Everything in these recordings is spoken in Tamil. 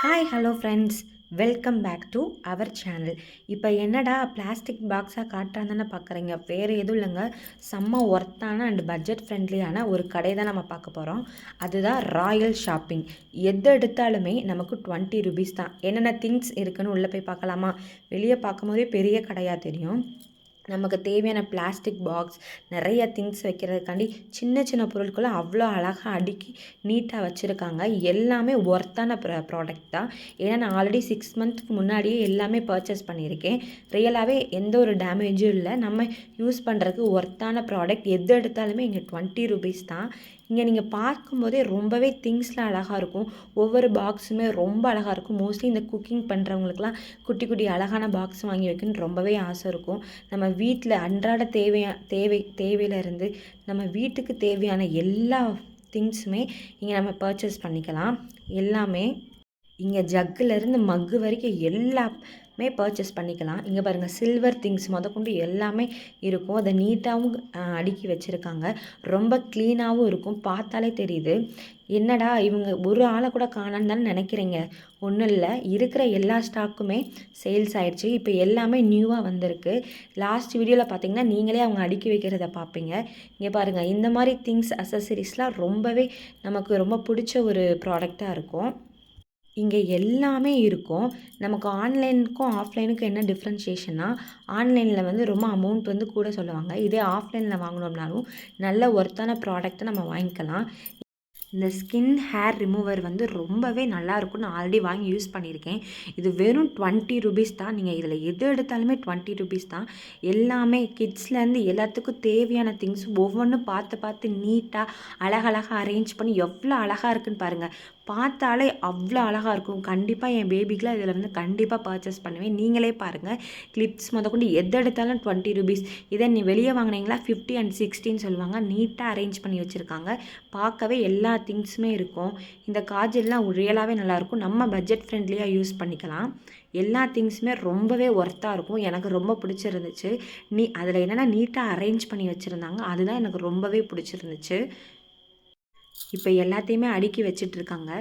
Hi hello friends, welcome back to our channel. இப்போ என்னடா பிளாஸ்டிக் பாக்ஸாக காட்டுறாங்கன்னு பார்க்குறீங்க? வேறு எதுவும் இல்லைங்க, செம்ம ஒர்த்தான அண்ட் பட்ஜெட் ஃப்ரெண்ட்லியான ஒரு கடை தான் நம்ம பார்க்க போகிறோம். அதுதான் ராயல் ஷாப்பிங். எது எடுத்தாலுமே நமக்கு 20 ருபீஸ் தான். என்னென்ன திங்ஸ் இருக்குன்னு உள்ளே போய் பார்க்கலாமா? வெளியே பார்க்கும்போதே பெரிய கடையாக தெரியும். நமக்கு தேவையான பிளாஸ்டிக் பாக்ஸ், நிறைய திங்ஸ் வைக்கிறதுக்காண்டி சின்ன சின்ன பொருட்களை அவ்வளோ அழகாக அடுக்கி நீட்டாக வச்சுருக்காங்க. எல்லாமே ஒர்த்தான ப்ராடக்ட் தான். ஏன்னா நான் ஆல்ரெடி 6 மந்த்துக்கு முன்னாடியே எல்லாமே பர்ச்சேஸ் பண்ணியிருக்கேன். ரியலாகவே எந்த ஒரு டேமேஜும் இல்லை. நம்ம யூஸ் பண்ணுறதுக்கு ஒர்த்தான ப்ராடக்ட். எது எடுத்தாலுமே இங்கே 20 ருபீஸ் தான். இங்கே நீங்கள் பார்க்கும்போதே ரொம்பவே திங்ஸ்லாம் அழகாக இருக்கும். ஒவ்வொரு பாக்ஸுமே ரொம்ப அழகாக இருக்கும். மோஸ்ட்லி இந்த குக்கிங் பண்ணுறவங்களுக்குலாம் குட்டி குட்டி அழகான பாக்ஸ் வாங்கி வைக்கணும்னு ரொம்பவே ஆசை இருக்கும். நம்ம வீட்டில் அன்றாட தேவையிலேருந்து நம்ம வீட்டுக்கு தேவையான எல்லா திங்ஸுமே இங்கே நம்ம பர்ச்சேஸ் பண்ணிக்கலாம். எல்லாமே இங்கே ஜக்குலேருந்து மக்கு வரைக்கும் எல்லாமே பர்ச்சேஸ் பண்ணிக்கலாம். இங்கே பாருங்கள், சில்வர் திங்ஸ் முதற்கொண்டு எல்லாமே இருக்கும். அதை நீட்டாகவும் அடுக்கி வச்சுருக்காங்க. ரொம்ப க்ளீனாகவும் இருக்கும். பார்த்தாலே தெரியுது. என்னடா இவங்க ஒரு ஆளை கூட காணான்னு தானே நினைக்கிறீங்க? ஒன்றும் இல்லை, இருக்கிற எல்லா ஸ்டாக்குமே சேல்ஸ் ஆகிடுச்சு. இப்போ எல்லாமே நியூவாக வந்திருக்கு. லாஸ்ட் வீடியோவில் பார்த்தீங்கன்னா நீங்களே அவங்க அடுக்கி வைக்கிறத பார்ப்பீங்க. இங்கே பாருங்கள், இந்த மாதிரி திங்ஸ் அசசரிஸ்லாம் ரொம்பவே நமக்கு ரொம்ப பிடிச்ச ஒரு ப்ராடக்டாக இருக்கும். இங்கே எல்லாமே இருக்கும். நமக்கு ஆன்லைனுக்கும் ஆஃப்லைனுக்கும் என்ன டிஃப்ரென்ஷியேஷன்னா, ஆன்லைனில் வந்து ரொம்ப அமௌண்ட் வந்து கூட சொல்லுவாங்க. இதே ஆஃப்லைனில் வாங்கினோம்னாலும் நல்ல ஒர்த்தான ப்ராடக்ட்டை நம்ம வாங்கிக்கலாம். இந்த ஸ்கின் ஹேர் ரிமூவர் வந்து ரொம்பவே நல்லாயிருக்கும். நான் ஆல்ரெடி வாங்கி யூஸ் பண்ணியிருக்கேன். இது வெறும் 20 ருபீஸ் தான். நீங்கள் இதில் எது எடுத்தாலுமே 20 ருபீஸ் தான். எல்லாமே கிட்ஸ்லேருந்து எல்லாத்துக்கும் தேவையான திங்ஸ் ஒவ்வொன்றும் பார்த்து பார்த்து நீட்டாக அழகழகாக அரேஞ்ச் பண்ணி எவ்வளோ அழகாக இருக்குன்னு பாருங்கள். பார்த்தாலே அவ்வளோ அழகாக இருக்கும். கண்டிப்பாக என் பேபிக்கெலாம் இதில் வந்து கண்டிப்பாக பர்ச்சேஸ் பண்ணுவேன். நீங்களே பாருங்கள், கிளிப்ஸ் முதற்கொண்டு எது எடுத்தாலும் 20 ருபீஸ். இதை நீ வெளியே வாங்கினீங்களா 50 and 60 சொல்லுவாங்க. நீட்டாக அரேஞ்ச் பண்ணி வச்சுருக்காங்க. பார்க்கவே எல்லா திங்ஸுமே இருக்கும். இந்த காஜல்லாம் ரியலாகவே நல்லாயிருக்கும். நம்ம பட்ஜெட் ஃப்ரெண்ட்லியாக யூஸ் பண்ணிக்கலாம். எல்லா திங்ஸுமே ரொம்பவே ஒர்த்தாக இருக்கும். எனக்கு ரொம்ப பிடிச்சிருந்துச்சு. அதில் என்னென்னா நீட்டாக அரேஞ்ச் பண்ணி வச்சுருந்தாங்க. அதுதான் எனக்கு ரொம்பவே பிடிச்சிருந்துச்சு. இப்போ எல்லாத்தையுமே அடுக்கி வச்சிட்ருக்காங்க.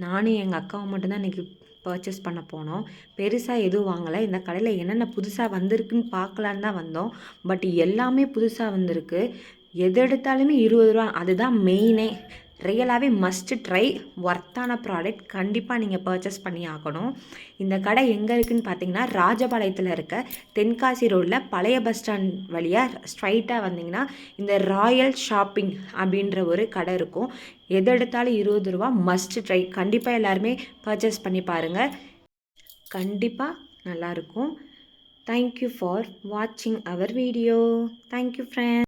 நானும் எங்கள் அக்காவும் மட்டும்தான் இன்றைக்கி பர்ச்சேஸ் பண்ண போனோம். பெருசாக எதுவும் வாங்கலை. இந்த கடையில் என்னென்ன புதுசாக வந்திருக்குன்னு பார்க்கலான்னு தான் வந்தோம். பட் எல்லாமே புதுசாக வந்திருக்கு. எது எடுத்தாலுமே 20 ரூபா. அதுதான் மெயினே. ரியலாகவே மஸ்ட் ட்ரை, ஒர்த்தான ப்ராடக்ட். கண்டிப்பாக நீங்கள் பர்ச்சேஸ் பண்ணி ஆகணும். இந்த கடை எங்கே இருக்குதுன்னு பார்த்தீங்கன்னா, ராஜபாளையத்தில் இருக்க தென்காசி ரோடில் பழைய பஸ் ஸ்டாண்ட் வழியாக ஸ்ட்ரைட்டாக வந்தீங்கன்னா இந்த ராயல் ஷாப்பிங் அப்படின்ற ஒரு கடை இருக்கும். எது எடுத்தாலும் 20 ரூபா. Must try. கண்டிப்பாக எல்லாருமே பர்ச்சேஸ் பண்ணி பாருங்கள். கண்டிப்பாக நல்லாயிருக்கும். தேங்க்யூ ஃபார் வாட்சிங் அவர் வீடியோ. Thank you friends.